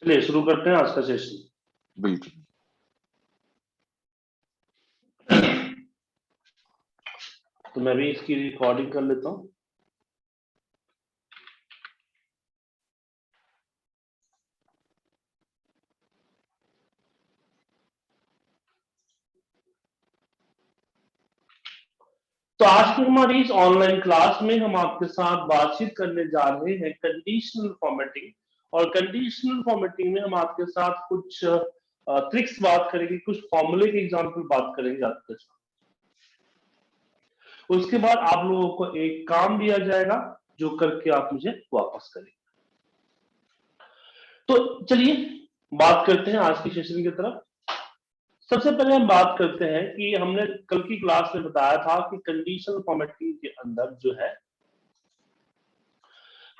चलिए शुरू करते हैं आज का सेशन। बिल्कुल। तो मैं भी इसकी रिकॉर्डिंग कर लेता हूँ। तो आज की हमारी इस ऑनलाइन क्लास में हम आपके साथ बातचीत करने जा रहे हैं कंडीशनल फॉर्मेटिंग, और कंडीशनल फॉर्मेटिंग में हम आपके साथ कुछ ट्रिक्स बात करेंगे, कुछ फॉर्मूले के एग्जांपल बात करेंगे आपके साथ। उसके बाद आप लोगों को एक काम दिया जाएगा जो करके आप मुझे वापस करेंगे। तो चलिए बात करते हैं आज की सेशन की तरफ। सबसे पहले हम बात करते हैं कि हमने कल की क्लास में बताया था कि कंडीशनल फॉर्मेटिंग के अंदर जो है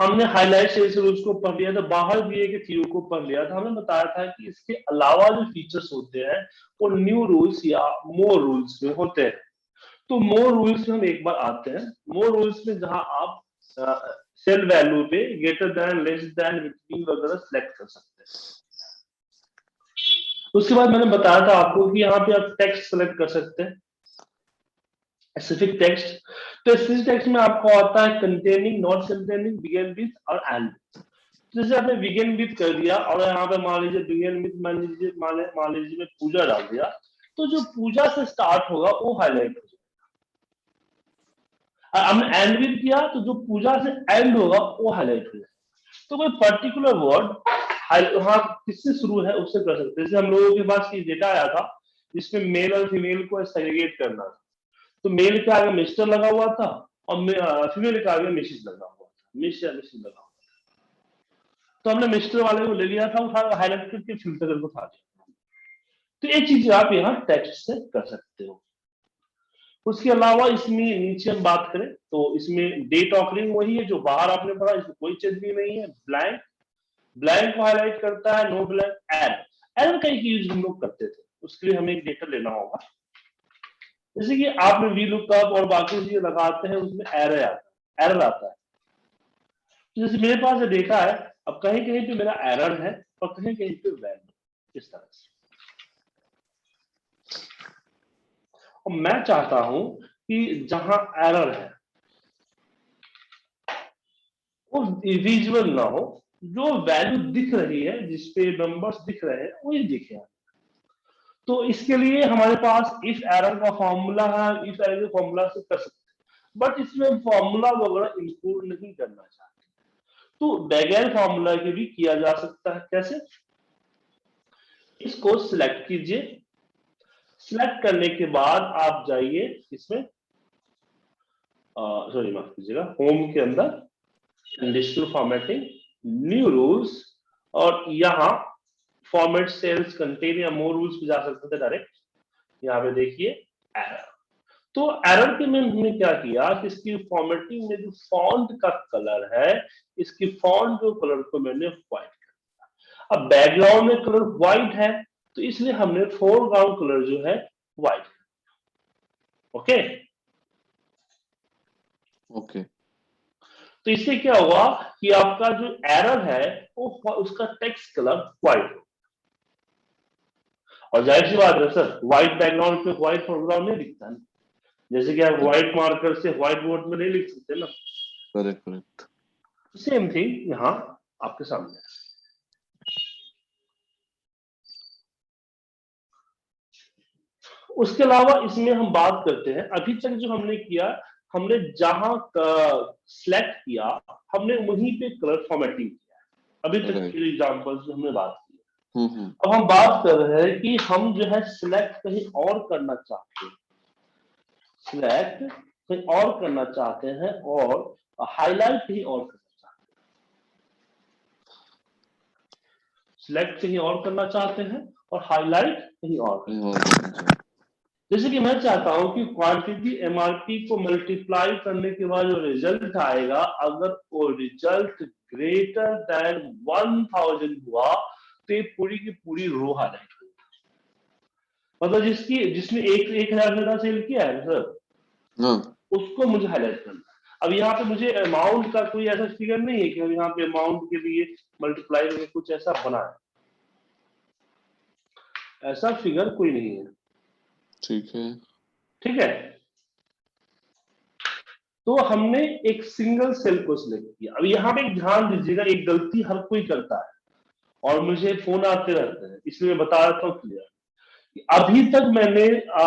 हमने हाईलाइट सेल्स रूल्स को पढ़ लिया था, बाहर दिए के चीजों को पढ़ लिया था। हमने बताया था कि इसके अलावा जो फीचर्स होते हैं वो न्यू रूल्स या मोर रूल्स में होते हैं। तो मोर रूल्स में हम एक बार आते हैं। मोर रूल्स में जहां आप सेल वैल्यू पे greater than, less then, between वगैरह सेलेक्ट कर सकते हैं। उसके बाद मैंने बताया था आपको कि यहाँ पे आप टेक्स्ट सेलेक्ट कर सकते हैं, स्पेसिफिक टेक्स्ट। तो स्पेसिफिक टेक्स्ट में आपको आता है containing, not containing, begin with और एंड। जैसे आपने बिगिन विद कर दिया और यहाँ पे मान लीजिए बिगिन विद, मान लीजिए मैं पूजा डाल दिया, तो जो पूजा से स्टार्ट होगा वो हाईलाइट हो जाएगा। हमने एंड विद किया तो जो पूजा से एंड होगा वो हाईलाइट हो जाएगा। तो कोई पर्टिकुलर वर्ड हाँ किससे शुरू है उससे कर सकते हैं। जैसे हम लोगों के पास डेटा आया था जिसमें मेल और फीमेल को सेग्रीगेट करना था, तो मेल के आगे मिस्टर लगा हुआ था और फीमेल के आगे मिसेस लगा हुआ था, मिस या मिसेस लगा हुआ था। तो हमने मिस्टर वाले को ले लिया था, उठा हाईलाइट करके फिल्टर करके उठा दिया। तो ये चीज आप यहाँ टेक्स्ट से कर सकते हो। उसके अलावा इसमें नीचे हम बात करें तो इसमें डेट ऑकरिंग वही है जो बाहर आपने पढ़ा, इसमें कोई चेंज भी नहीं है। ब्लैंक, ब्लैंक को हाईलाइट करता है, नो ब्लैंक। एरर का एक यूज हम लोग करते थे, उसके लिए हमें एक डेटा लेना होगा। जैसे कि आपने वी लुकअप और बाकी चीजें लगाते हैं, उसमें एरर आता है। तो जैसे मेरे पास डेटा है, अब कहीं कहीं पे मेरा एरर है और कहीं कहीं पे वैल्यू, इस तरह से। और मैं चाहता हूं कि जहां एरर है वो विजुअल ना हो, जो वैल्यू दिख रही है, जिसपे नंबर्स दिख रहे हैं वही दिखे। तो इसके लिए हमारे पास इफ एरर का फॉर्मूला है, इफ एरर के फॉर्मूला से कर सकते हैं, बट इसमें फॉर्मूला वगैरह इंक्लूड नहीं करना चाहते, तो बगैर फॉर्मूला के भी किया जा सकता है। कैसे? इसको सिलेक्ट कीजिए। सिलेक्ट करने के बाद आप जाइए इसमें, सॉरी माफ कीजिएगा, होम के अंदर कंडीशनल फॉर्मेटिंग, न्यू रूल्स, और यहाँ फॉर्मेट सेल्स कंटेन या मोर रूल्स पे जा सकते थे डायरेक्ट। यहाँ पे देखिए एरर। तो एरर के में हमने क्या किया कि इसकी फॉर्मेटिंग में जो फॉन्ट का कलर है, इसकी फॉन्ट जो कलर को मैंने व्हाइट कर दिया। अब बैकग्राउंड में कलर व्हाइट है तो इसलिए हमने फोरग्राउंड कलर जो है व्हाइट। Okay okay. तो इससे क्या हुआ कि आपका जो एरर है वो उसका टेक्स्ट कलर व्हाइट हो। और जाहिर सी बात है सर, व्हाइट बैकग्राउंड पे व्हाइट फोरग्राउंड नहीं दिखता है, जैसे कि आप व्हाइट मार्कर से व्हाइट बोर्ड में नहीं लिख सकते ना। Correct correct. सेम थिंग यहाँ आपके सामने। उसके अलावा इसमें हम बात करते हैं, अभी तक जो हमने किया, हमने जहां सिलेक्ट किया हमने वहीं पे कलर फॉर्मेटिंग किया है। अभी तक के एग्जांपल्स जो हमने बात की। अब हम बात कर रहे हैं कि हम जो है सिलेक्ट कहीं और करना चाहते हैं, सिलेक्ट कहीं और करना चाहते हैं और हाईलाइट कहीं और करना चाहते हैं। सिलेक्ट कहीं और करना चाहते हैं और हाईलाइट कहीं और करना चाहते हैं। जैसे कि मैं चाहता हूं कि क्वांटिटी एमआरपी को मल्टीप्लाई करने के बाद जो रिजल्ट आएगा, अगर वो रिजल्ट ग्रेटर देन 1000 हुआ तो ये पूरी की पूरी रो हाईलाइट होगी। मतलब जिसने 1000 से सेल किया है सर, उसको मुझे हाईलाइट करना। अब यहाँ पे मुझे अमाउंट का कोई ऐसा फिगर नहीं है कि यहाँ पे अमाउंट के लिए मल्टीप्लाई करके कुछ ऐसा बना है। ऐसा फिगर कोई नहीं है। ठीक है। ठीक है, तो हमने एक सिंगल सेल को सिलेक्ट किया। अब यहाँ पे एक ध्यान दीजिएगा, एक गलती हर कोई करता है और मुझे फोन आते रहते हैं, इसलिए बता रहा हूँ क्लियर। अभी तक मैंने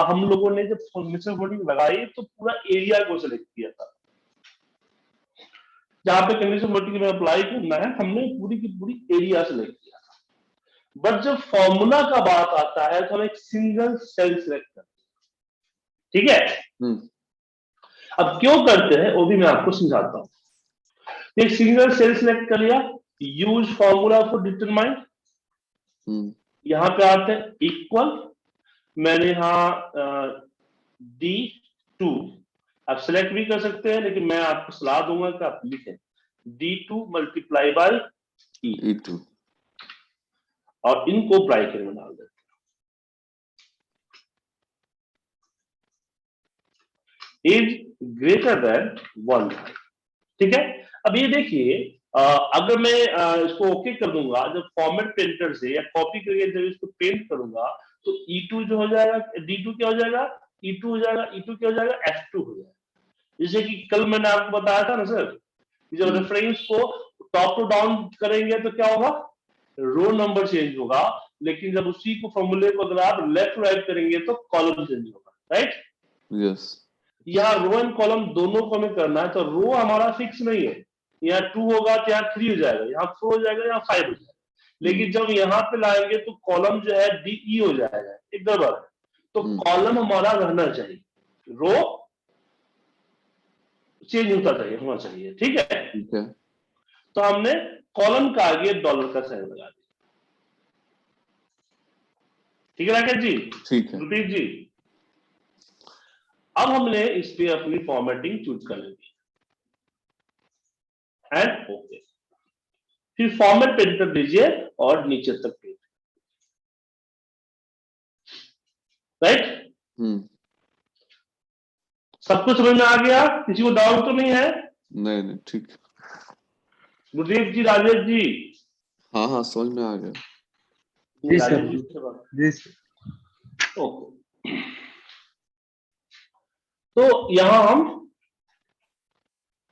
हम लोगों ने जब मिक्सर कोडिंग लगाई तो पूरा एरिया को सिलेक्ट किया था, जहां पे कंडीशन वर्टिकल में अप्लाई करना है हमने पूरी की पूरी एरिया सेलेक्ट किया था। बट जब फॉर्मूला का बात आता है तो हम एक सिंगल सेल सिलेक्ट करते हैं। ठीक है, अब क्यों करते हैं वो भी मैं आपको समझाता हूं। एक सिंगल सेल सिलेक्ट कर लिया, यूज फॉर्मूला फॉर डिटरमाइन, यहां पे आते हैं इक्वल, मैंने यहां D2, आप सिलेक्ट भी कर सकते हैं लेकिन मैं आपको सलाह दूंगा कि आप लिखें D2 मल्टीप्लाई बाय E2 और इनको ब्रैकेट में डाल देते हैं, इज ग्रेटर देन 1। ठीक है, अब ये देखिए, अगर मैं इसको ओके कर दूंगा, जब फॉर्मेट पेंटर से या कॉपी करके जब इसको पेंट करूंगा तो E2 जो हो जाएगा, D2 क्या हो जाएगा, E2 हो जाएगा, E2 क्या हो जाएगा, F2 हो जाएगा। जैसे कि कल मैंने आपको बताया था ना सर, जब रेफरेंस को टॉप टू डाउन करेंगे तो क्या होगा, रो नंबर चेंज होगा, लेकिन जब उसी को फॉर्मूले को अगर आप लेफ्ट राइट करेंगे तो कॉलम चेंज होगा, राइट? यस। यहाँ रो एंड कॉलम दोनों को हमें करना है, तो रो हमारा फिक्स नहीं है, यहाँ 2 होगा तो यहाँ 3 हो जाएगा, यहाँ 4 हो जाएगा, यहाँ 5 हो जाएगा। लेकिन जब यहाँ पे लाएंगे तो कॉलम जो है DE हो जाएगा, एक गड़बड़ है। तो कॉलम हमारा रहना चाहिए, रो चेंज होना चाहिए। ठीक है, तो हमने कॉलम का आगे डॉलर का साइन लगा दिया। ठीक है राकेश जी, ठीक है रुपीश जी। अब हमने इस पे अपनी फॉर्मेटिंग चूज कर लेंगे एंड ओके, फिर फॉर्मेट पेंटर दीजिए और नीचे तक पेंट, राइट? सब कुछ समझ में आ गया, किसी को डाउट तो नहीं है? नहीं ठीक। गुरदीप जी, राजेश जी? हाँ हाँ समझ में आ गया। जी सर, जी सर। ओके, तो यहां हम,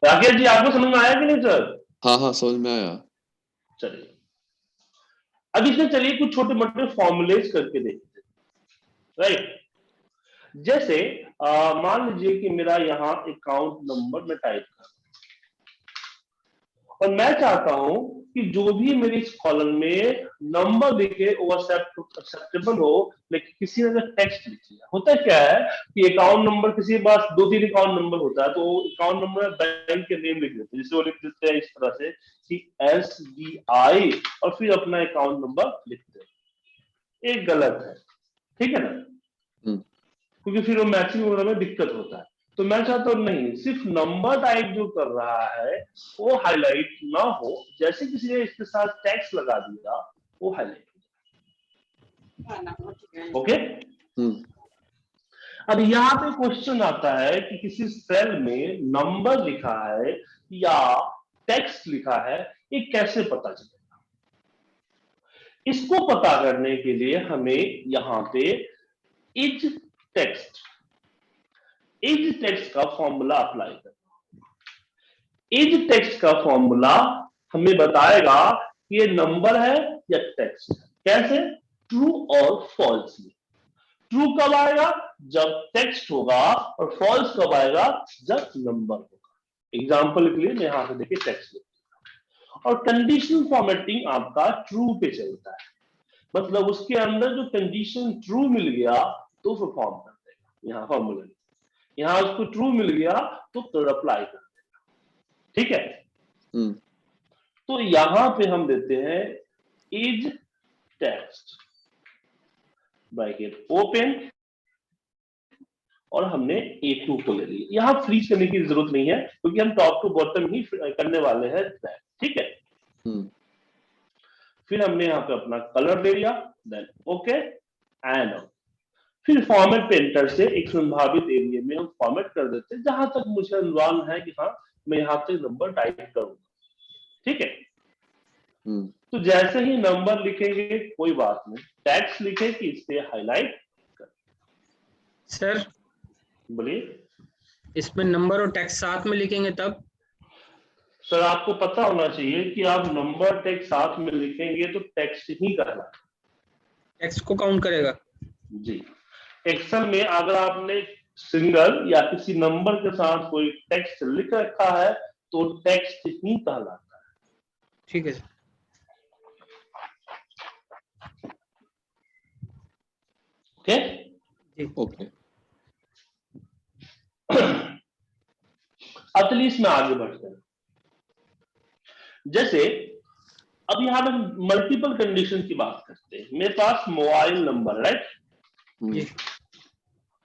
राकेश जी आपको समझ में आया कि नहीं सर? हाँ हाँ समझ में आया। चलिए, अब इसमें चलिए कुछ छोटे मोटे फॉर्मूलेज करके देखते हैं, राइट? जैसे मान लीजिए कि मेरा यहाँ अकाउंट नंबर मैं टाइप कर, और मैं चाहता हूं कि जो भी मेरे इस कॉलम में नंबर लिखे वो एक्सेप्टेबल हो, लेकिन किसी ने अगर टेक्स्ट लिख लिया, होता क्या है कि अकाउंट नंबर, किसी के पास 2-3 अकाउंट नंबर होता है तो अकाउंट नंबर बैंक के नेम लिख देते हैं, जिसे वो लिख देते हैं इस तरह से कि SBI और फिर अपना अकाउंट नंबर लिखते हैं। एक गलत है, ठीक है ना, क्योंकि फिर वो मैचिंग वगैरह में दिक्कत होता है। तो मैं चाहता हूं नहीं, सिर्फ नंबर टाइप जो कर रहा है वो हाईलाइट ना हो, जैसे किसी ने इसके साथ टैक्स लगा दिया वो हाईलाइट हो जाए। ओके, अब यहाँ पे क्वेश्चन आता है कि किसी सेल में नंबर लिखा है या टेक्स्ट लिखा है, ये कैसे पता चलेगा? इसको पता करने के लिए हमें यहाँ पे इज टेक्स्ट का फॉर्मूला अप्लाई करना। इज टेक्स्ट का फॉर्मूला हमें बताएगा कि ये नंबर है या टेक्स्ट है। कैसे? ट्रू और फॉल्स में। ट्रू कब आएगा? जब टेक्स्ट होगा, और फॉल्स कब आएगा? जब नंबर होगा। एग्जांपल के लिए मैं यहां पे देखिए टेक्स्ट लिखता हूं, और कंडीशनल फॉर्मेटिंग आपका ट्रू पे चलता है, मतलब उसके अंदर जो कंडीशन ट्रू मिल गया तो परफॉर्म कर देगा। यहाँ फॉर्मूला, यहाँ उसको ट्रू मिल गया तो अप्लाई कर देगा। ठीक है, तो यहां पे हम देते हैं इज टेक्स्ट ब्रैकेट ओपन, और हमने A2 को ले लिया। यहां फ्रीज करने की जरूरत नहीं है क्योंकि हम टॉप टू बॉटम ही करने वाले हैं। ठीक है, फिर हमने यहाँ पे अपना कलर ले लिया, देन ओके एंड फिर फॉर्मेट पेंटर से एक संभावित एरिया में हम फॉर्मेट कर देते हैं जहां तक मुझे अनुमान है कि हाँ मैं यहाँ तक नंबर टाइप करूंगा। ठीक है, तो जैसे ही नंबर लिखेंगे कोई बात नहीं, टेक्स्ट लिखे कि इसे हाईलाइट कर। सर बोलिए। इसमें नंबर और टेक्स्ट साथ में लिखेंगे तब? सर आपको पता होना चाहिए कि आप नंबर टेक्स्ट साथ में लिखेंगे तो टेक्स्ट ही करना, टेक्स्ट को काउंट करेगा जी। एक्सेल में अगर आपने सिंगल या किसी नंबर के साथ कोई टेक्स्ट लिख रखा है तो टेक्स्ट ही कहलाता है। ठीक है सर। ओके जी ओके। अब चलिए इसमें आगे बढ़ते हैं। जैसे अब यहां पे मल्टीपल कंडीशन की बात करते हैं। मेरे पास मोबाइल नंबर, राइट, जी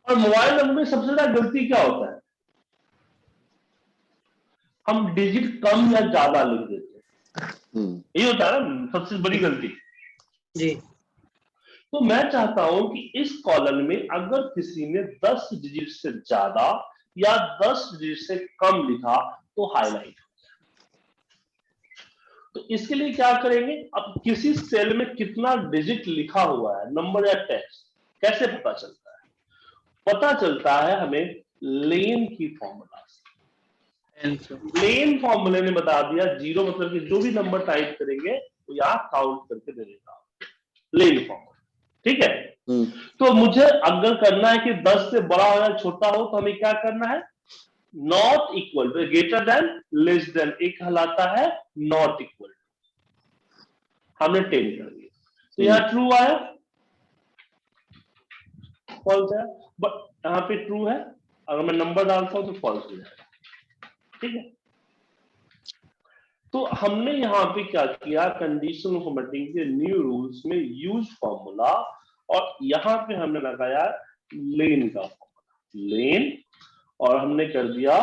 और मोबाइल नंबर में सबसे ज्यादा गलती क्या होता है, हम डिजिट कम या ज्यादा लिख देते हैं, ये होता है ना सबसे बड़ी गलती। जी तो मैं चाहता हूं कि इस कॉलम में अगर किसी ने 10 डिजिट से ज्यादा या 10 डिजिट से कम लिखा तो हाईलाइट। तो इसके लिए क्या करेंगे, अब किसी सेल में कितना डिजिट लिखा हुआ है, नंबर या टेक्स्ट, कैसे पता चलता है? पता चलता है हमें लेन की फॉर्मूला से। लेन फॉर्मूले ने बता दिया, जीरो मतलब कि जो भी नंबर टाइप करेंगे वो यहां काउंट करके दे देगा, लेन फॉर्मूला, ठीक है। तो मुझे अगर करना है कि 10 से बड़ा हो या छोटा हो तो हमें क्या करना है, not equal to, greater than, less than, एक कहलाता है नॉट इक्वल टू। हमने 10 कर दिया तो यहां ट्रू आया, फॉल्स है, बट यहां पे ट्रू है, अगर मैं नंबर डालता हूं तो फॉल्स हो जाएगा, ठीक है। तो हमने यहां पे क्या किया, कंडीशनल फॉर्मेटिंग के न्यू रूल्स में यूज फॉर्मूला, और यहां पे हमने लगाया लेन का फॉर्मूला, लेन, और हमने कर दिया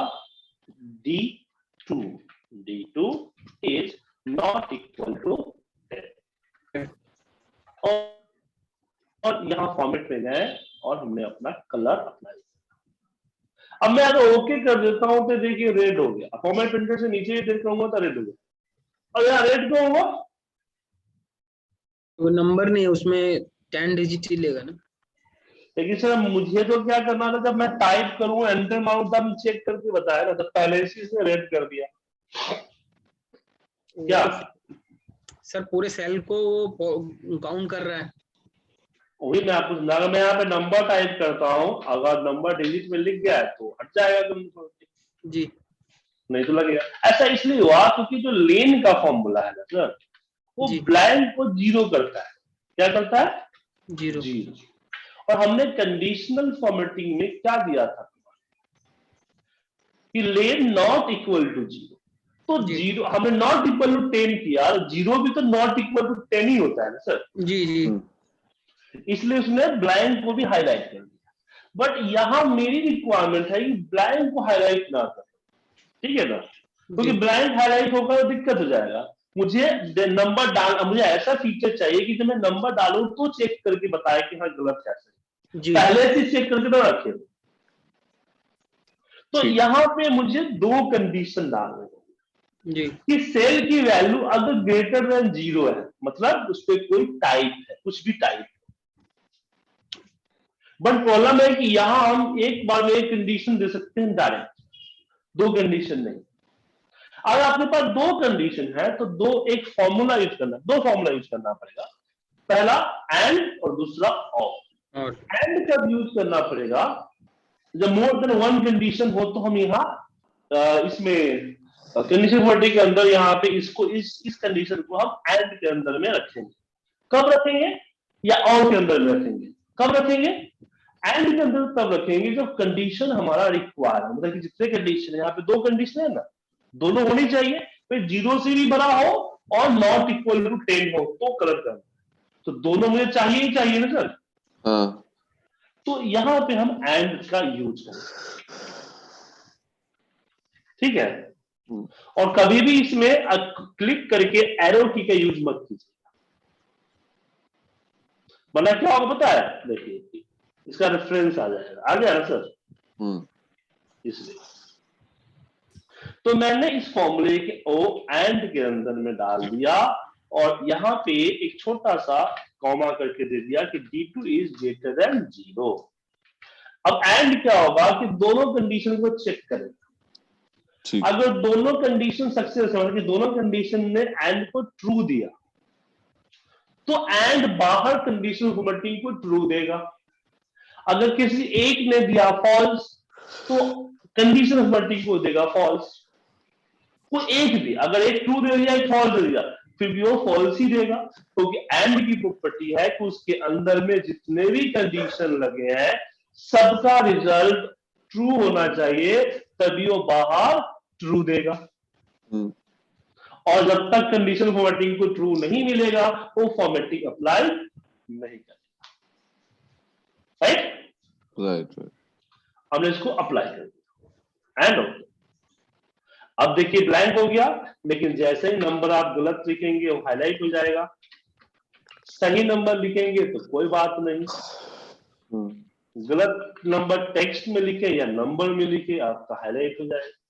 D2 is not equal to 10, और यहां फॉर्मेट में गए और हमने अपना कलर अप्लाई। अब मैं अगर ओके कर देता हूं तो देखिए रेड हो गया, फॉर्मेट प्रिंटर से नीचे देख कहूंगा तो रेड हो गया, और यहाँ रेड क्यों होगा, वो नंबर नहीं, उसमें 10 डिजिट ही लेगा ना। लेकिन सर मुझे तो क्या करना था, जब मैं टाइप करूं एंटर मारूं तब चेक करके बताया ना, तो पहले से इसने रेड कर दिया क्या? सर पूरे सेल को वो काउंट कर रहा है। वही मैं आपको समझा, मैं यहाँ पे नंबर टाइप करता हूँ, अगर नंबर डिजिट में लिख गया है तो हट जाएगा तुम, जी नहीं तो लगेगा। ऐसा इसलिए हुआ क्योंकि जो लेन का फॉर्मूला है ना सर, वो ब्लैंक को जीरो करता है। क्या करता है? जीरो। और हमने कंडीशनल फॉर्मेटिंग में क्या दिया था कि लेन नॉट इक्वल टू जीरो, तो जीरो हमने नॉट इक्वल टू 10 किया, जीरो भी तो नॉट इक्वल टू 10 ही होता है ना सर। जी जी, इसलिए उसने ब्लैंक को भी हाईलाइट कर दिया। बट यहां मेरी रिक्वायरमेंट है कि ब्लैंक को हाईलाइट ना कर, ठीक है ना, क्योंकि ब्लैंक हाईलाइट होगा तो दिक्कत हो जाएगा। मुझे नंबर डाल, मुझे ऐसा फीचर चाहिए कि जब मैं नंबर डालूं तो चेक करके बताए कि हाँ गलत कैसे, पहले से चेक करके तो रखे। तो यहां पे मुझे दो कंडीशन डालने जी, कि सेल की वैल्यू अगर ग्रेटर देन जीरो है, मतलब उस पर कोई टाइप है, कुछ भी टाइप। बट प्रॉब्लम है कि यहां हम एक बार में एक कंडीशन दे सकते हैं डायरेक्ट, दो कंडीशन नहीं। अगर आपके पास दो कंडीशन है तो एक फॉर्मूला यूज करना, दो फॉर्मूला यूज करना पड़ेगा। पहला एंड और दूसरा और। एंड कब यूज करना पड़ेगा, जब मोर देन वन कंडीशन हो तो हम यहाँ इसमें कंडीशन वर्डी के अंदर यहाँ पे इसको इस कंडीशन को हम एंड के अंदर में रखेंगे। कब रखेंगे, या और के अंदर में रखेंगे। कब रखेंगे, एंड के अंदर तब रखेंगे जब कंडीशन हमारा रिक्वायर है, मतलब कि जितने कंडीशन है, यहाँ पे दो कंडीशन है ना, दोनों होनी चाहिए, फिर जीरो से भी बड़ा हो और नॉट इक्वल टू 10 हो तो कलर करना, तो दोनों मुझे चाहिए ही चाहिए ना सर। हाँ, तो यहां पे हम एंड का यूज करें, ठीक है। और कभी भी इसमें क्लिक करके एरो की का यूज मत कीजिए, वरना क्या होगा पता है, देखिए इसका रेफरेंस आ जाएगा, आ गया ना सर। इसलिए तो मैंने इस फॉर्मूले के ओ एंड के अंदर में डाल दिया, और यहाँ पे एक छोटा सा कॉमा करके दे दिया कि D2 इज ग्रेटर देन 0। अब एंड क्या होगा कि दोनों कंडीशन को चेक करें। ठीक अगर दोनों कंडीशन सक्सेस हो, कि दोनों कंडीशन ने एंड को ट्रू दिया, तो एंड बाहर कंडीशनल फॉर्मेटिंग को ट्रू देगा। अगर किसी एक ने दिया फॉल्स, तो कंडीशनल फॉर्मेटिंग को देगा फॉल्स। कोई एक भी, अगर एक ट्रू दे दिया एक फॉल्स दे दिया, फिर भी वो फॉल्स ही देगा, क्योंकि एंड की प्रॉपर्टी है कि उसके अंदर में जितने भी कंडीशन लगे हैं सबका रिजल्ट ट्रू होना चाहिए, तभी वो बाहर ट्रू देगा। और जब तक कंडीशन फॉर्मेटिंग को ट्रू नहीं मिलेगा वो फॉर्मेटिंग अप्लाई नहीं करेगा। Right right. हमने इसको अप्लाई कर दिया एंड ओके। अब देखिए ब्लैंक हो गया, लेकिन जैसे ही नंबर आप गलत लिखेंगे वो हाईलाइट हो जाएगा, सही नंबर लिखेंगे तो कोई बात नहीं, गलत नंबर टेक्स्ट में लिखे या नंबर में लिखे आपका हाईलाइट हो जाएगा।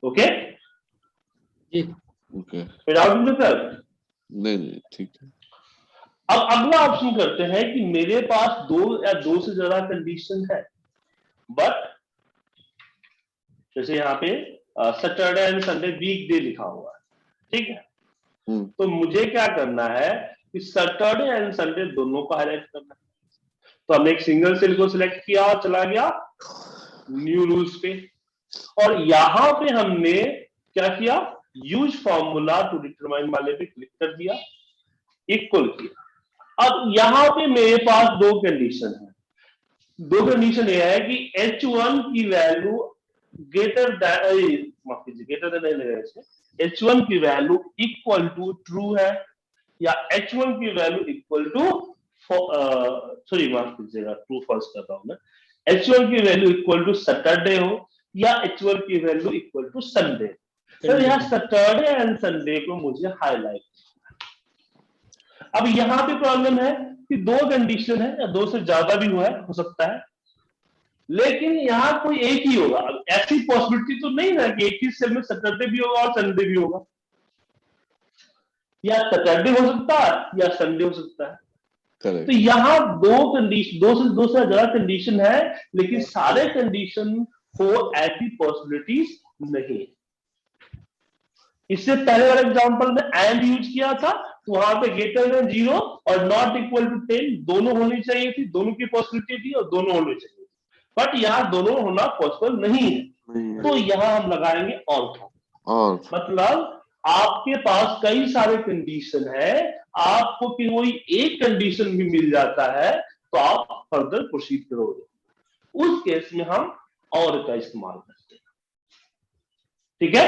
ओके जी ओके। नहीं ठीक है। अब अगला ऑप्शन करते हैं कि मेरे पास दो या दो से ज्यादा कंडीशन है, बट जैसे यहाँ पे Saturday and Sunday weekday लिखा हुआ है, ठीक है। तो मुझे क्या करना है कि सैटरडे एंड संडे दोनों को हाईलाइट करना है। तो हमने एक सिंगल सेल को सिलेक्ट किया और चला गया न्यू रूल्स पे, और यहां पे हमने क्या किया, यूज फॉर्मूला टू डिटरमाइन वाले पे क्लिक कर दिया, इक्वल किया। अब यहां पे मेरे पास दो कंडीशन है। दो कंडीशन ये है कि H1 की वैल्यू ग्रेटर देन, माफ कीजिए ग्रेटर देन नहीं लगेगा, H1 की वैल्यू इक्वल टू ट्रू है, या H1 की वैल्यू इक्वल टू, सॉरी माफ कीजिएगा ट्रू फॉल्स कर रहा हूं मैं, H1 की वैल्यू इक्वल टू सैटरडे हो या H1 की वैल्यू इक्वल टू संडे। तो यहाँ सैटरडे एंड संडे को मुझे हाईलाइट। अब यहां पे प्रॉब्लम है कि दो कंडीशन है या दो से ज्यादा भी हो सकता है, लेकिन यहां कोई एक ही होगा। अब ऐसी पॉसिबिलिटी तो नहीं है कि एक ही सेल में सैटरडे भी होगा और संडे भी होगा, या सैटरडे हो सकता है या संडे हो सकता है। तो यहां दो से ज्यादा कंडीशन है, लेकिन सारे कंडीशन को ऐसी पॉसिबिलिटीज नहीं। इससे पहले वाले एग्जांपल में एंड यूज किया था, तो वहां पे ग्रेटर देन 0 और नॉट इक्वल टू 10 दोनों होनी चाहिए थी, दोनों की पॉसिबिलिटी थी और दोनों होनी चाहिए थी, बट यहां दोनों होना पॉसिबल नहीं है। तो यहां हम लगाएंगे और मतलब आपके पास कई सारे कंडीशन है, आपको कि कोई एक कंडीशन भी मिल जाता है तो आप फर्दर प्रोसीड करोगे, उस केस में हम और का इस्तेमाल करते हैं। ठीक है,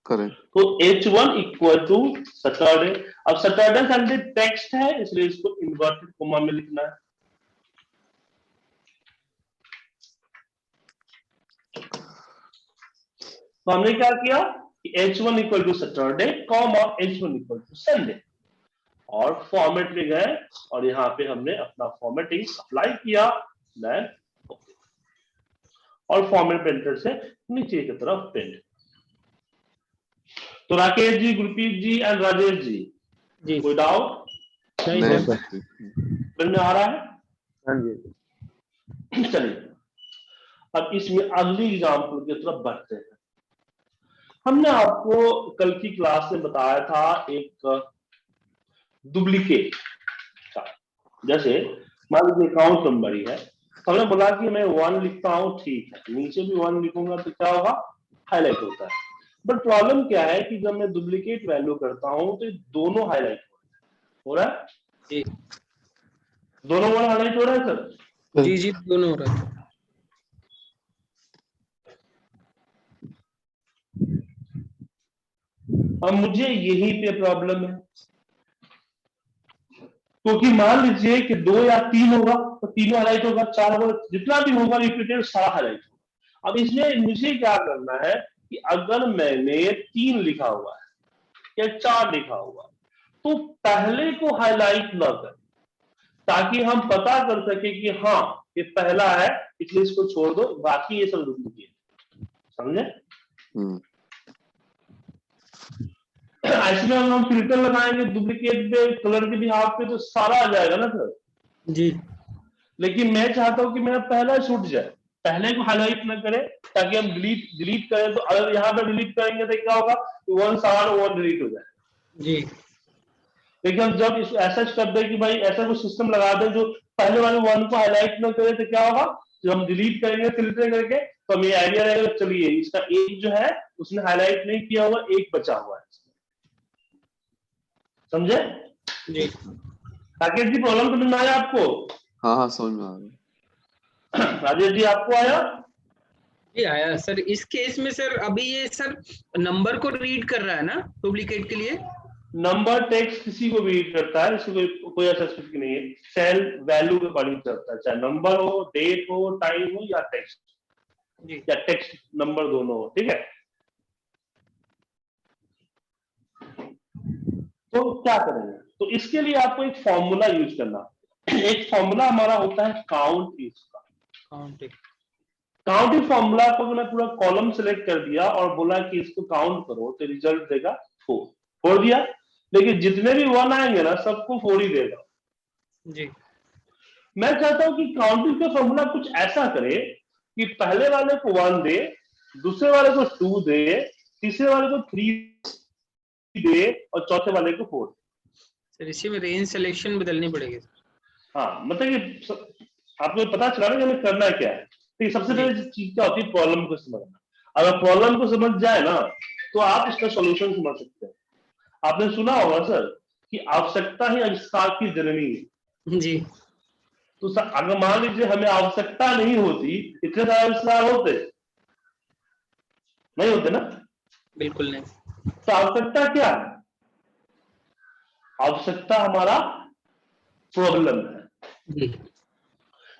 करेक्ट। तो H1 इक्वल टू सैटरडे। अब सैटरडे संडे टेक्स्ट है, इसलिए इसको इन्वर्टेड कोमा में लिखना है। तो हमने क्या किया कि H1 equal to Saturday comma H1 equal to Sunday, और फॉर्मेट में गए और यहां पे हमने अपना फॉर्मेटिंग अप्लाई किया, देन ओके, और फॉर्मेट प्रिंटर से नीचे की तरफ प्रिंट। तो राकेश जी, गुरप्रीत जी एंड राजेश जी, कोई डाउट? नहीं सर, समझ में आ रहा है? हाँ जी। चलिए अब इसमें अगली एग्जांपल की तरफ बढ़ते हैं। हमने आपको कल की क्लास में बताया था एक डुप्लीकेट का, जैसे मान लीजिए अकाउंट नंबर ही है, तो हमने बोला कि मैं 1 लिखता हूं, ठीक है, नीचे भी 1 लिखूंगा तो क्या होगा, हाईलाइट होता है। बट प्रॉब्लम क्या है कि जब मैं डुप्लीकेट वैल्यू करता हूं तो दोनों हाईलाइट हो रहा है। जी दोनों वर्ड हाईलाइट हो रहा है सर? जी जी दोनों हो रहा है। अब मुझे यही पे प्रॉब्लम है, क्योंकि मान लीजिए कि 2 या 3 होगा तो तीनों हाईलाइट होगा, 4 होगा, जितना भी होगा रिपीटेड सारा हाईलाइट होगा। अब इसमें मुझे क्या करना है कि अगर मैंने 3 लिखा हुआ है या 4 लिखा हुआ है, तो पहले को हाईलाइट न करें, ताकि हम पता कर सके कि हाँ ये पहला है, इसलिए इसको छोड़ दो, बाकी ये सब डुप्लीकेट। समझे? ऐसे में हम फिल्टर लगाएंगे डुप्लीकेट पे, कलर के बिहाफ पे, तो सारा आ जाएगा ना सर। जी लेकिन मैं चाहता हूं कि मेरा पहला छूट जाए, पहले को हाईलाइट न करे, ताकि हम डिलीट करें। तो अगर यहाँ पे डिलीट करेंगे तो क्या होगा, वन सारा वन डिलीट हो जाए। जी लेकिन हम जब इसको ऐसा कर दे कि भाई ऐसा कोई सिस्टम लगा दे जो पहले वाले वन को हाईलाइट न करे, तो क्या होगा, जब हम डिलीट करेंगे फिल्टर करके, तो हमें आइडिया रहेगा चलिए इसका एक जो है उसने हाईलाइट नहीं किया हुआ, एक बचा हुआ है। समझे जी राकेश जी, प्रॉब्लम समझ में आया आपको? हाँ समझ में आ रहा है। राजेश जी आपको आया? जी आया सर। इस केस में सर अभी ये सर नंबर को रीड कर रहा है ना डुप्लीकेट के लिए? नंबर टेक्स्ट किसी को भी रीड करता है, इसको कोई ऐसा स्पेसिफिक नहीं है, सेल वैल्यू के अकॉर्डिंग चलता है, चाहे नंबर हो, डेट हो, टाइम हो, या टेक्स्ट, जी या टेक्स्ट नंबर दोनों हो। ठीक है, तो क्या करेंगे, तो इसके लिए आपको एक फॉर्मूला यूज करना। एक फॉर्मूला हमारा होता है काउंट इफ का। काउंट इफ फॉर्मूला को मैंने पूरा कॉलम सेलेक्ट कर दिया और बोला कि इसको काउंट करो, तो रिजल्ट देगा 4। 4 दिया, लेकिन जितने भी 1 आएंगे ना सबको 4 ही देगा। जी मैं चाहता हूं कि काउंट इफ का फॉर्मूला कुछ ऐसा करे कि पहले वाले को 1 दे, दूसरे वाले को 2 दे, तीसरे वाले को 3 दे, और चौथे वाले को 4। सर इसी में रेंज सिलेक्शन बदलनी पड़ेगी। हाँ, मतलब कि आपको पता चला ना कि हमें करना क्या है। तो सबसे पहले चीज क्या होती है, प्रॉब्लम को समझना। अगर प्रॉब्लम को समझ जाए ना, तो आप इसका सॉल्यूशन समझ सकते हैं। आपने सुना होगा सर कि आवश्यकता ही आविष्कार की जननी है। जी तो सर अगर मान लीजिए हमें आवश्यकता नहीं होती, इतने सारे आविष्कार होते नहीं होते ना? बिल्कुल नहीं। तो आवश्यकता क्या है? आवश्यकता हमारा प्रॉब्लम है। जी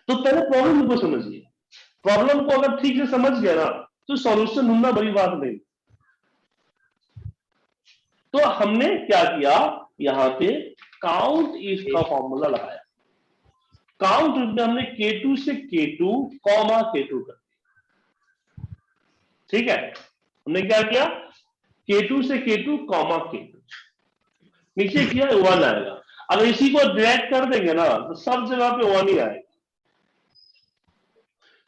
तो पहले प्रॉब्लम को समझिए। प्रॉब्लम को अगर ठीक से समझ गया ना, तो सॉल्यूशन ढूंढना बड़ी बात नहीं। तो हमने क्या किया, यहां पे काउंट इफ का फॉर्मूला लगाया। काउंट इफ में हमने K2 से K2 कॉमा K2 कर दिया। ठीक है, हमने क्या किया, K2 से K2 कॉमा K2, नीचे किया 1 आएगा। अगर इसी को ड्रैग कर देंगे ना, तो सब जगह पे 1 ही आएगा।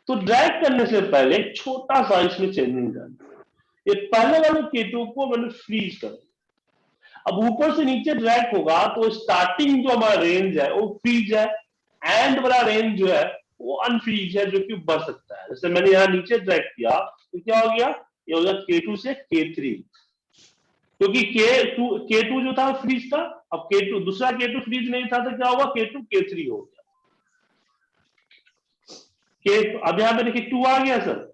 तो ड्रैग करने से पहले एक छोटा सा इसमें चेंजिंग करना। ये पहले वाले K2 को मैंने फ्रीज कर दिया। अब ऊपर से नीचे ड्रैग होगा तो स्टार्टिंग जो हमारा रेंज है वो फ्रीज है, एंड वाला रेंज जो है वो अनफ्रीज है, जो कि बढ़ सकता है। जैसे मैंने यहाँ नीचे ड्रैग किया तो क्या हो गया, ये हो गया K2 से K3, क्योंकि K2 जो था फ्रीज था। अब K2 दूसरा K2 फ्रीज नहीं था, तो क्या होगा, K2 K3 हो गया। अब यहाँ पे देखिए 2 आ गया सर।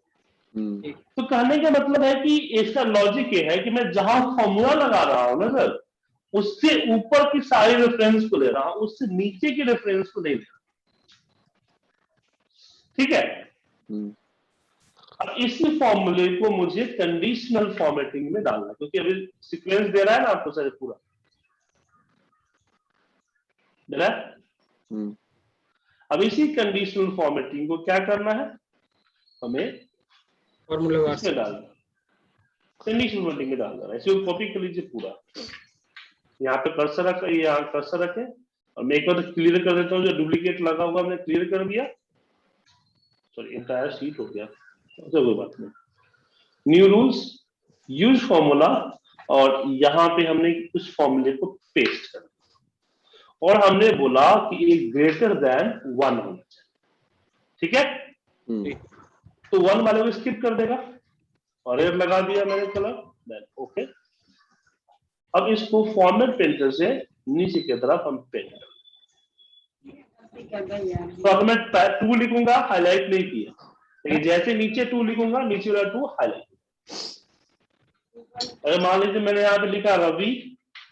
तो कहने का मतलब है कि इसका लॉजिक ये है कि मैं जहां फॉर्मूला लगा रहा हूं ना सर, उससे ऊपर की सारी रेफरेंस को ले रहा हूं, उससे नीचे की रेफरेंस को नहीं ले रहा। ठीक है, अब इसी फॉर्मूले को मुझे कंडीशनल फॉर्मेटिंग में डालना, क्योंकि अभी सीक्वेंस दे रहा है ना आपको सर, पूरा दे रहा है। अब इसी कंडीशनल फॉर्मेटिंग को क्या करना है, हमें फॉर्मूला इसमें डालना, कंडीशनल फॉर्मेटिंग में डालना है। इसे कॉपी कर लीजिए पूरा, यहाँ पे कर्सर रखें, यहाँ कर्सर रखें, और मैं एक बार क्लियर कर देता हूँ, जो डुप्लीकेट लगा हुआ मैंने क्लियर कर दिया। सॉरी, इंटायर शीट हो गया, कोई बात नहीं। न्यू रूल्स, यूज फॉर्मूला, और यहाँ पे हमने उस फॉर्मूले को पेस्ट कर, और हमने बोला कि एक ग्रेटर देन 1 होना चाहिए। ठीक है, तो 1 वाले को स्किप कर देगा, और एयर लगा दिया मैंने कलर, देन ओके। अब इसको फॉर्मेट पेंटर से नीचे की तरफ हम पेंट करें। तो अगर मैं 2 लिखूंगा, हाईलाइट नहीं किया, लेकिन जैसे नीचे 2 लिखूंगा, नीचे वाला 2 हाईलाइट। अगर मान लीजिए मैंने यहाँ पे लिखा रवि,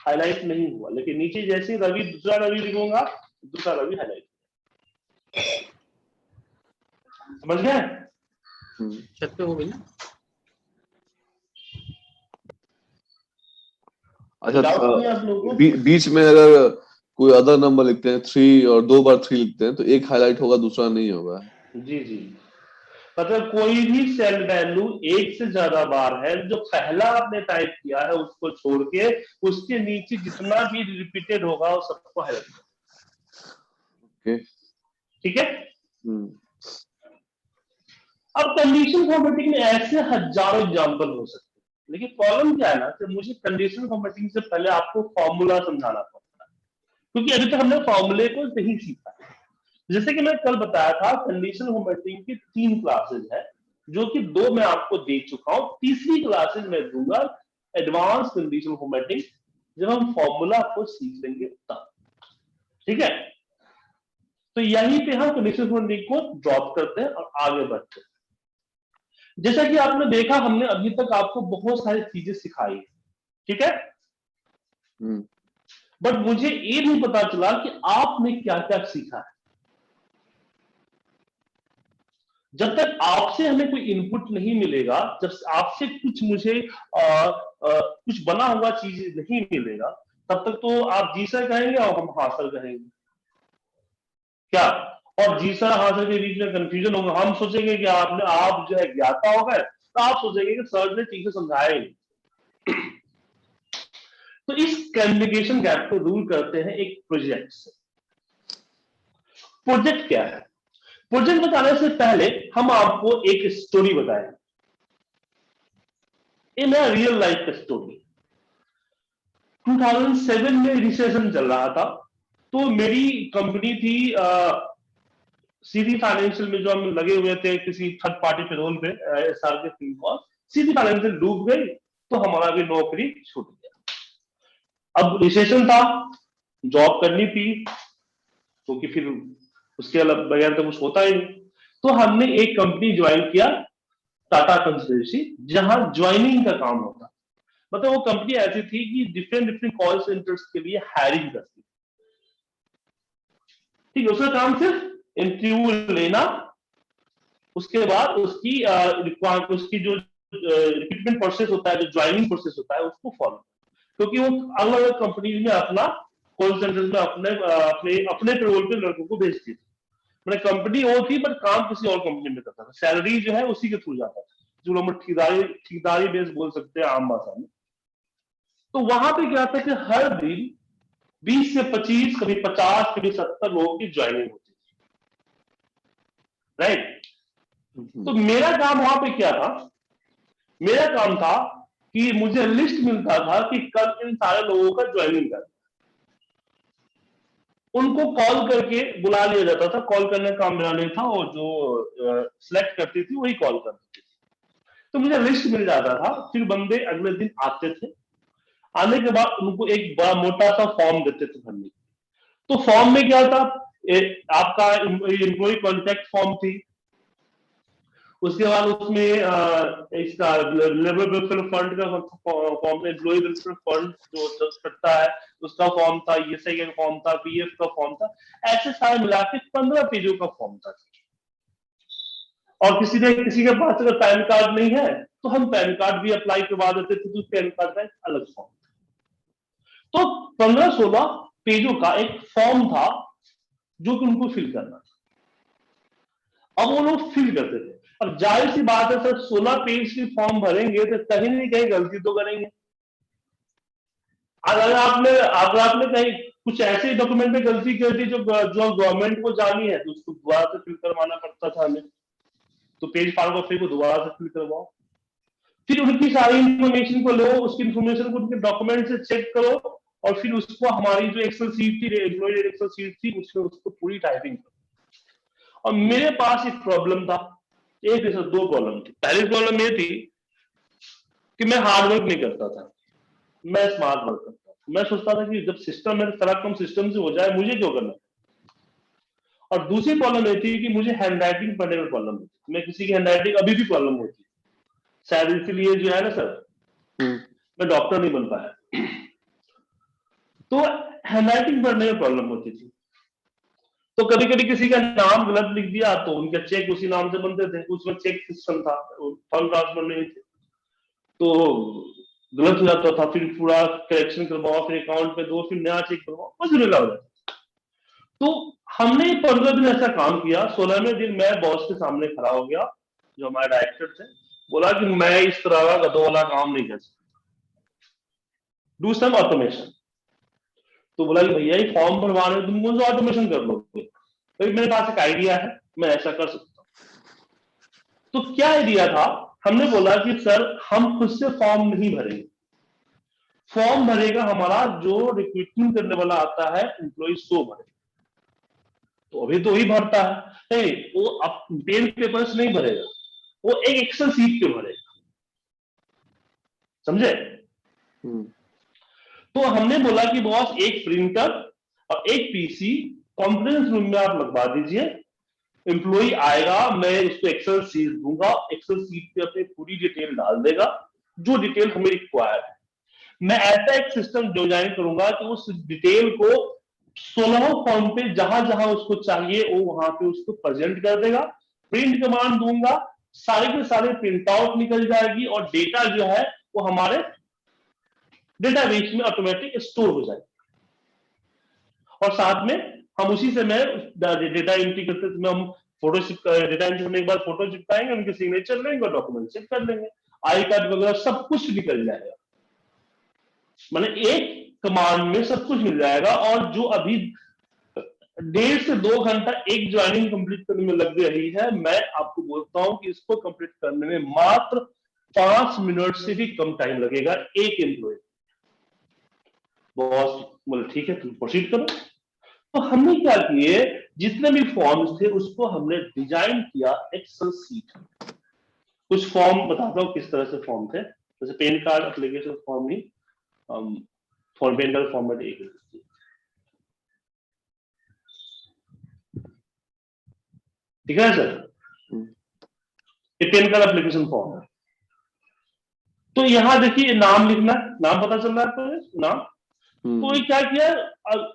हाईलाइट नहीं हुआ, लेकिन नीचे जैसे रवि, दूसरा रवि लिखूंगा, दूसरा रवि हाईलाइट। समझ गए? छत पे हो गई ना। अच्छा, बीच में अगर कोई अदर नंबर लिखते हैं 3 और 2 बार 3 लिखते हैं, तो एक हाईलाइट होगा, दूसरा नहीं होगा। जी जी, मतलब कोई भी सेल वैल्यू एक से ज्यादा बार है, जो पहला आपने टाइप किया है उसको छोड़ के उसके नीचे जितना भी रिपीटेड होगा वो सबको हाईलाइट करो। ओके, ठीक है। अब कंडीशन फॉर्मेटिंग में ऐसे हजारों एग्जांपल हो सकते हैं, लेकिन प्रॉब्लम क्या है ना कि मुझे कंडीशन फॉर्मेटिंग से पहले आपको फॉर्मूला समझाना पड़ता है, क्योंकि अभी तक हमने फॉर्मूले को नहीं सीखा। जैसे कि मैं कल बताया था, कंडीशन फॉर्मेटिंग की 3 क्लासेस है, जो कि 2 मैं आपको दे चुका हूं, तीसरी क्लासेस में दूंगा एडवांस कंडीशन फॉर्मेटिंग, जब हम फॉर्मूला को सीख लेंगे तब। ठीक है, तो यहीं पे हम कंडीशन फॉर्मेटिंग को ड्रॉप करते हैं और आगे बढ़ते हैं। जैसा कि आपने देखा, हमने अभी तक आपको बहुत सारी चीजें सिखाई है, ठीक है, बट मुझे ये नहीं पता चला कि आपने क्या क्या सीखा है। जब तक आपसे हमें कोई इनपुट नहीं मिलेगा, जब आपसे कुछ मुझे कुछ बना हुआ चीज नहीं मिलेगा, तब तक तो आप जी सर कहेंगे और हम हाँ सर कहेंगे क्या, और जी सर हाँ सर के बीच में कंफ्यूजन होगा। हम सोचेंगे कि आप जो है ज्ञाता हो गए, तो आप सोचेंगे कि सर ने ठीक से समझाया ही नहीं। तो इस कम्युनिकेशन गैप को दूर करते हैं एक प्रोजेक्ट से। प्रोजेक्ट क्या है? प्रोजेक्ट बताने से पहले हम आपको एक स्टोरी बताएं, इन अ रियल लाइफ का स्टोरी। 2007 में रिसेशन चल रहा था, तो मेरी कंपनी थी सीधी फाइनेंशियल में, जो हम लगे हुए थे किसी थर्ड पार्टी पेरोल पे, एसआर के थी, और सीधी फाइनेंशियल डूब गई, तो हमारा भी नौकरी छूट गया। अब रिसेशन था, जॉब करनी थी, क्योंकि फिर उसके बगैर तो कुछ होता ही नहीं। तो हमने एक कंपनी ज्वाइन किया, टाटा कंसल्टेंसी, जहां ज्वाइनिंग का काम होता। मतलब वो कंपनी ऐसी थी कि डिफरेंट कॉल सेंटर्स के लिए हायरिंग करती। ठीक है, उसका काम सिर्फ इंटरव्यू लेना, उसके बाद उसकी जो रिक्रूटमेंट प्रोसेस होता है, जो ज्वाइनिंग प्रोसेस होता है, उसको फॉलो, क्योंकि वो अलग अलग कंपनी में अपना कॉल सेंटर में अपने पेरोल पे लड़कों को भेजती थी। मतलब कंपनी वो थी, बट काम किसी और कंपनी में करता था, सैलरी जो है उसी के थ्रू जाता था, जो हम ठेकेदारी बेस बोल सकते हैं आम भाषा में। तो वहां पे क्या था कि हर दिन 20 से 25, कभी 50, कभी 70 लोगों की ज्वाइनिंग होती थी, राइट। तो मेरा काम वहां पे क्या था? मेरा काम था कि मुझे लिस्ट मिलता था कि कल इन सारे लोगों का ज्वाइनिंग करना, उनको कॉल करके बुला लिया जाता था। कॉल करने का काम मेरा नहीं था, और जो सिलेक्ट करती थी वही कॉल करती थी। तो मुझे लिस्ट मिल जाता था, फिर बंदे अगले दिन आते थे। आने के बाद उनको एक बड़ा मोटा सा फॉर्म देते थे भरने। तो फॉर्म में क्या था? आपका एम्प्लॉय कॉन्टैक्ट फॉर्म थी, उसके बाद उसमें इसका लेबर वेलफेयर फंड का फॉर्म, एम्प्लॉय वेलफेयर फंड जो करता है उसका फॉर्म था, ईएसआई का फॉर्म था, पीएफ का फॉर्म था। ऐसे सारे मिला के 15 पेजों का फॉर्म था। और किसी के पास अगर पैन कार्ड नहीं है, तो हम पैन कार्ड भी अप्लाई करवा देते थे, तो पैन कार्ड का एक अलग फॉर्म था। तो 15-16 पेजों का एक फॉर्म था, जो कि उनको फिल करना था। अब वो लोग फिल करते थे। अब जाहिर सी बात है सर, 16 पेज की फॉर्म भरेंगे तो कहीं नहीं कहीं गलती तो करेंगे। अगर आपने कहीं कुछ ऐसे डॉक्यूमेंट में गलती कर दी जो गवर्नमेंट को जानी है, तो उसको दोबारा से फिल करवाना पड़ता था हमें। तो पेज फाड़ को फिर दोबारा से फिल करवाओ, फिर उनकी सारी इंफॉर्मेशन को लो, उसकी इंफॉर्मेशन को उनके डॉक्यूमेंट से चेक करो, और फिर उसको हमारी जो एक्सेल शीट थी, एम्प्लॉय एक्सेल शीट थी, उसमें उसको पूरी टाइपिंग करो। और मेरे पास एक प्रॉब्लम था, एक ऐसा 2 प्रॉब्लम थी। पहली प्रॉब्लम ये थी कि मैं हार्ड वर्क नहीं करता था, मैं स्मार्ट वर्क करता था। मैं सोचता था कि जब सिस्टम मेरा सारा काम सिस्टम से हो जाए, मुझे क्यों करना। और दूसरी प्रॉब्लम ये थी कि मुझे हैंड राइटिंग पढ़ने में प्रॉब्लम होती। मैं किसी की हैंड राइटिंग अभी भी प्रॉब्लम होती, शायद इसलिए जो है ना सर, मैं डॉक्टर नहीं बन पाया। तो हैंड राइटिंग पढ़ने में प्रॉब्लम होती थी। तो कभी कभी किसी का नाम गलत लिख दिया, तो उनका चेक उसी नाम से बनते थे, उसमें चेक सिस्टम था, फंड ट्रांसफर नहीं थे, तो गलत हो जाता था। फिर पूरा करेक्शन करवाओ, फिर अकाउंट पे दो, फिर नया चेक करवाओ, बस झमेला हो जाता। तो हमने 15 दिन ऐसा काम किया। 16वें दिन मैं बॉस के सामने खड़ा हो गया, जो हमारे डायरेक्टर थे, बोला कि मैं इस तरह का गधों वाला काम नहीं कर सकता, डू सम ऑटोमेशन। तो बोला कि भैया ये फॉर्म भरवाने तुम कौन सा ऑटोमेशन कर लोगे, तो मेरे पास एक आइडिया है, मैं ऐसा कर सकता हूँ। तो क्या आइडिया था, हमने बोला कि सर हम खुद से फॉर्म नहीं भरेंगे, फॉर्म भरेगा हमारा जो रिक्रूटमेंट करने वाला आता है एम्प्लॉय, सो भरे। तो अभी तो वही भरता है, नहीं वो अब पेन पेपर्स नहीं भरेगा, वो एक एक्सेल सीट पे भरेगा, समझे। तो हमने बोला कि बॉस एक प्रिंटर और एक पीसी कॉन्फ्रेंस रूम में आप लगवा दीजिए, एम्प्लॉय आएगा, मैं उसको एक्सेल सीट दूंगा, एक्सेल सीट पे अपनी पूरी डिटेल डाल देगा, जो डिटेल हमें रिक्वायर्ड है। मैं ऐसा एक सिस्टम डिजाइन करूंगा कि उस डिटेल को 16 फॉर्म पे जहां जहां उसको चाहिए वो वहां पे उसको प्रेजेंट कर देगा, प्रिंट कमांड दूंगा, सारे के सारे प्रिंट आउट निकल जाएगी और डेटा जो है वो हमारे डेटाबेस में ऑटोमेटिक स्टोर हो जाएगा। और साथ में हम उसी से मैं डेटा एंट्री करते समय हम फोटो डेटा एंट्री होने के बाद फोटो चिपकाएंगे, उनके सिग्नेचर लेंगे और डॉक्यूमेंट चेक कर लेंगे, आई कार्ड वगैरह सब कुछ निकल जाएगा, मतलब एक कमांड में सब कुछ मिल जाएगा। और जो अभी 1.5 से 2 घंटा एक ज्वाइनिंग कंप्लीट करने में लग रही है, मैं आपको बोलता हूं कि इसको कंप्लीट करने में मात्र 5 मिनट से भी कम टाइम लगेगा एक एम्प्लॉय। बॉस बोले ठीक है तुम प्रोसीड करो। तो हमने क्या किए, जितने भी फॉर्म्स थे उसको हमने डिजाइन किया एक्सेल सीट। कुछ फॉर्म बताता हूं किस तरह से फॉर्म थे, जैसे पैन कार्ड एप्लीकेशन फॉर्म ही, फॉर्म पैन कार्ड फॉर्मेट एक, ठीक है सर, ये पैन कार्ड एप्लीकेशन फॉर्म है। तो यहां देखिए नाम लिखना है, नाम पता चल रहा है आपको, नाम। तो ये क्या किया,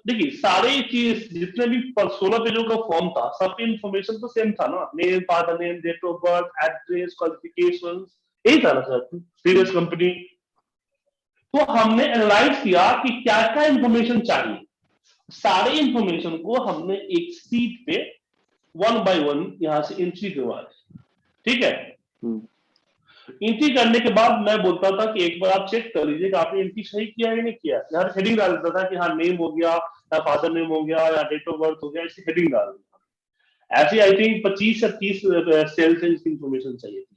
देखिए सारे चीज जितने भी 16 पेजों का फॉर्म था, सब इंफॉर्मेशन तो सेम था ना, name, father name, date of birth, address, qualifications, यही था ना सर, प्रीवियस कंपनी। तो हमने एनालाइज किया कि क्या क्या इंफॉर्मेशन चाहिए, सारे इंफॉर्मेशन को हमने एक सीट पे 1 बाय 1 यहां से एंट्री करवा दी, ठीक है। एंट्री करने के बाद मैं बोलता था कि एक बार आप चेक कर लीजिए कि आपने एंट्री सही किया है या नहीं किया। यार हेडिंग डाल देता था कि हाँ नेम हो गया या फादर नेम हो गया या डेट ऑफ बर्थ हो गया, ऐसी हेडिंग डाल देता। ऐसी आई थिंक 25 या 30 सेल से इसकी इंफॉर्मेशन चाहिए थी,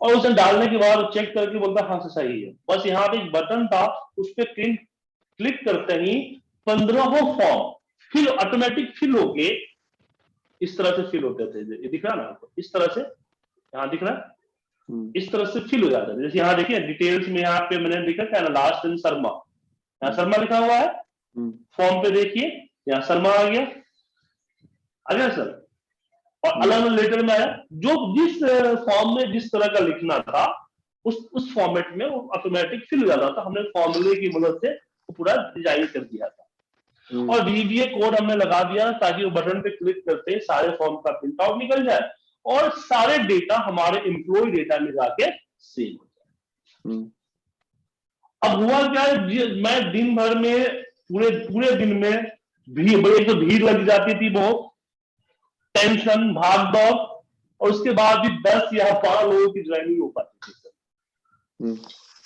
और उसे डालने के बाद चेक करके बोलता हाँ सही है। बस यहाँ पे एक बटन था, उस पर क्लिक करते ही 15 फॉर्म फिल ऑटोमेटिक फिल होके इस तरह से फिल होते थे, ये दिख रहा है ना आपको, इस तरह से यहाँ दिख रहा है, इस तरह से फिल हो जाता है। जैसे यहाँ देखिए डिटेल्स में यहाँ पे मैंने लिखा क्या ना, लास्ट नेम शर्मा, यहाँ शर्मा लिखा हुआ है, फॉर्म पे देखिए यहाँ शर्मा आ गया सर, और अलग अलग लेटर में आया, जो जिस फॉर्म में जिस तरह का लिखना था उस फॉर्मेट में वो ऑटोमेटिक फिल हो जाता था। हमने फॉर्मूले की मदद से वो पूरा डिजाइन कर दिया था, और VBA कोड हमने लगा दिया ताकि वो बटन पे क्लिक करते सारे फॉर्म का प्रिंट आउट निकल जाए और सारे डेटा हमारे एम्प्लॉय डेटा में जाके सेव हो जाए। अब हुआ क्या, मैं दिन भर में पूरे दिन में भीड़ लग जाती थी, बहुत टेंशन भाग दौड़, और उसके बाद भी 10 या 12 लोगों की ज्वाइनिंग हो पाती थी सर।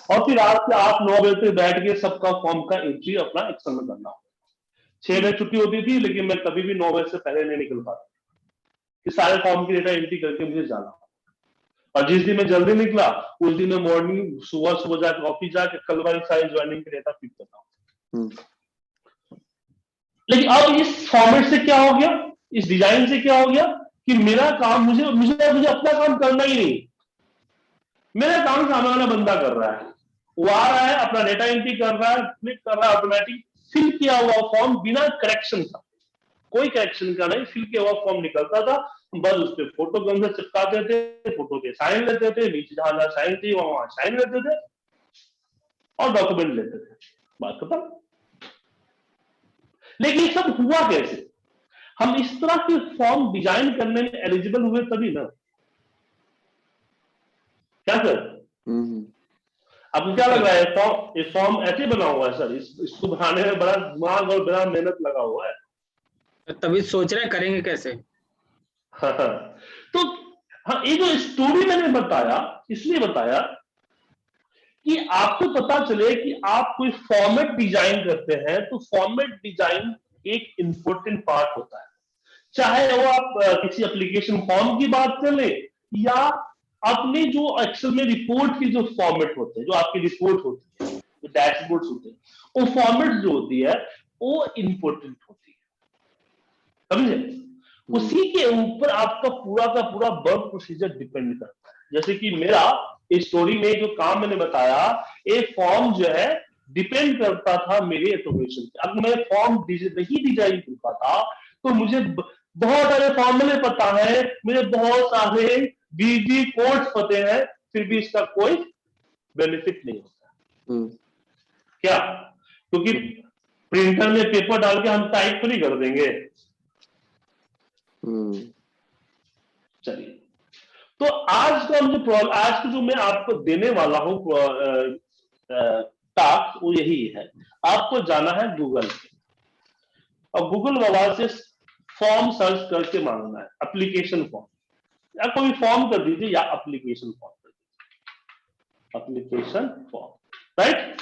और फिर रात के 8-9 बजे तक बैठ के सबका फॉर्म का एंट्री अपना एक्सेल में करना होता। 6 बजे छुट्टी होती थी, लेकिन मैं कभी भी 9 बजे से पहले नहीं निकल पाता कि सारे फॉर्म की डेटा एंट्री करके मुझे जाना। और जिस दिन मैं जल्दी निकला उस दिन मैं मॉर्निंग सुबह जाकर ऑफिस जाकर कल वाली सारी ज्वाइनिंग की डेटा फिट करता हूँ। लेकिन अब इस फॉर्मेट से क्या हो गया, इस डिजाइन से क्या हो गया कि मेरा काम मुझे अपना काम करना ही नहीं, मेरा काम सामने वाला बंदा कर रहा है। वो आ रहा है, अपना डेटा एंट्री कर रहा है, क्लिक कर रहा है, ऑटोमेटिक फिल किया हुआ फॉर्म बिना करेक्शन का, कोई करेक्शन का नहीं, फिल किया हुआ फॉर्म निकलता था। बस उस पर फोटो गन से चिपकाते थे, फोटो के साइन लेते थे, नीचे जहां साइन थी वहां साइन लेते थे और डॉक्यूमेंट लेते थे, बात खत्म। लेकिन ये सब हुआ कैसे, हम इस तरह के फॉर्म डिजाइन करने में एलिजिबल हुए तभी ना, क्या सर? आपको क्या लग रहा है ये फॉर्म ऐसे बना हुआ है सर? इसको बनाने में बड़ा दिमाग और बड़ा मेहनत लगा हुआ है, तभी सोच रहे करेंगे कैसे। तो हाँ, ये जो स्टोरी मैंने बताया इसलिए बताया कि आपको पता चले कि आप कोई फॉर्मेट डिजाइन करते हैं तो फॉर्मेट डिजाइन एक इंपॉर्टेंट पार्ट होता है, चाहे वो आप किसी एप्लीकेशन फॉर्म की बात कर ले या अपने जो एक्सेल में रिपोर्ट की जो फॉर्मेट होते हैं, जो आपकी रिपोर्ट होती है, जो डैशबोर्ड्स होते हैं, वो फॉर्मेट जो होती है वो इंपॉर्टेंट होती है, समझे? उसी के ऊपर आपका पूरा का पूरा वर्क प्रोसीजर डिपेंड करता है। जैसे कि मेरा इस स्टोरी में जो काम मैंने बताया, एक फॉर्म जो है डिपेंड करता था मेरे ऑटोमेशन पे। अगर मैं फॉर्म नहीं डिजाइन कर पाता तो मुझे बहुत सारे फॉर्मूले पता है, मुझे बहुत सारे बीजी कोड्स पते हैं, फिर भी इसका कोई बेनिफिट नहीं होता। क्या? क्योंकि प्रिंटर में पेपर डाल के हम टाइप तो नहीं कर देंगे। चलिए, तो आज का आज को जो मैं आपको देने वाला हूं टास्क वो यही है, आपको जाना है गूगल पे और गूगल वाला से फॉर्म सर्च करके मांगना है, एप्लीकेशन फॉर्म या कोई फॉर्म कर दीजिए या एप्लीकेशन फॉर्म कर दीजिए, एप्लीकेशन फॉर्म, राइट?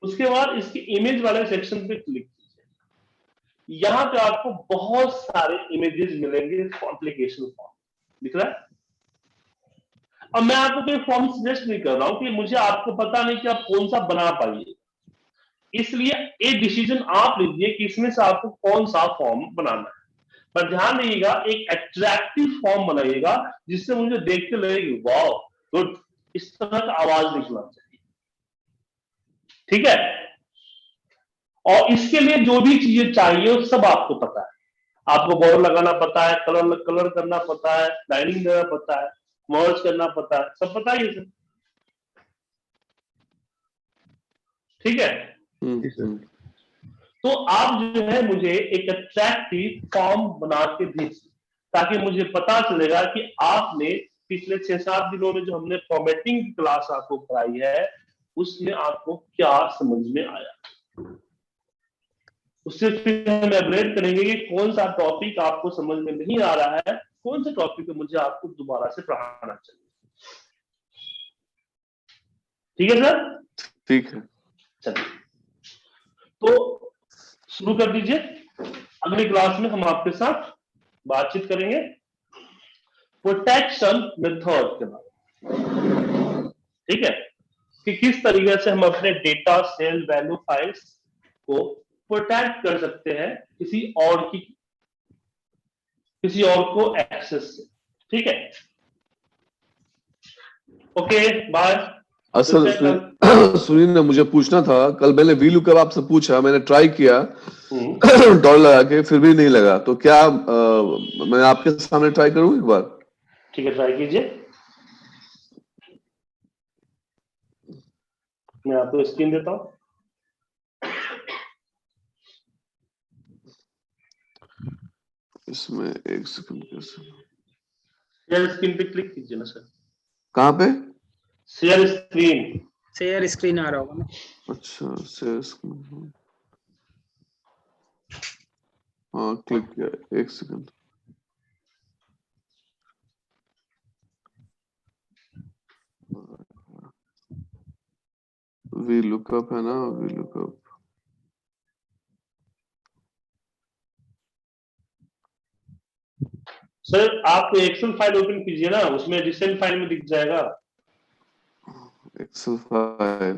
उसके बाद इसके इमेज वाले सेक्शन पे क्लिक कीजिए। यहां पे आपको बहुत सारे इमेजेस मिलेंगे एप्लीकेशन फॉर्म दिख रहा है। अब मैं आपको कोई फॉर्म सजेस्ट नहीं कर रहा हूं कि मुझे आपको पता नहीं कि आप कौन सा बना पाइए, इसलिए एक डिसीजन आप लीजिए कि इसमें से आपको कौन सा फॉर्म बनाना है। पर ध्यान रखिएगा, एक अट्रैक्टिव फॉर्म बनाइएगा जिससे मुझे देख के लगेगी वाओ गुड, इस तरह का आवाज निकलना चाहिए, ठीक है? और इसके लिए जो भी चीजें चाहिए वो सब आपको पता है। आपको बॉर्डर लगाना पता है, कलर करना पता है, लाइनिंग देना पता है, मर्ज करना पता है, सब पता ही है सर, ठीक है? तो आप जो है मुझे एक अट्रैक्टिव फॉर्म बना के दीजिए ताकि मुझे पता चलेगा कि आपने पिछले 6-7 दिनों में जो हमने फॉर्मेटिंग की क्लास आपको कराई है उसमें आपको क्या समझ में आया। उससे फिर हम एवरेट करेंगे कि कौन सा टॉपिक आपको समझ में नहीं आ रहा है, कौन सा टॉपिक मुझे आपको दोबारा से पढ़ाना चाहिए। ठीक है सर? ठीक है, चलिए तो शुरू कर दीजिए। अगली क्लास में हम आपके साथ बातचीत करेंगे प्रोटेक्शन मेथड के बारे, ठीक है? कि किस तरीके से हम अपने डेटा सेल वैल्यू फाइल्स को प्रोटेक्ट कर सकते हैं किसी और को एक्सेस से, ठीक है? Okay bye. असल सुनील ने मुझे पूछना था, कल मैंने VLOOKUP आपसे पूछा, मैंने ट्राई किया डॉलर लगा के, फिर भी नहीं लगा, तो क्या मैं आपके सामने ट्राई करूं एक बार? ठीक है, ट्राई कीजिए। मैं आपको स्क्रीन देता हूं। इसमें एक सेकंड, शेयर स्क्रीन पे क्लिक कीजिए ना सर। कहाँ पे? शेयर स्क्रीन, शेयर स्क्रीन आ रहा होगा ना? अच्छा, शेयर स्क्रीन, हाँ क्लिक किया, एक सेकंड। VLOOKUP है ना, VLOOKUP सर आप एक्सेल फाइल ओपन कीजिए ना, उसमें रिसेंट फाइल में दिख जाएगा एक्सेल फाइल।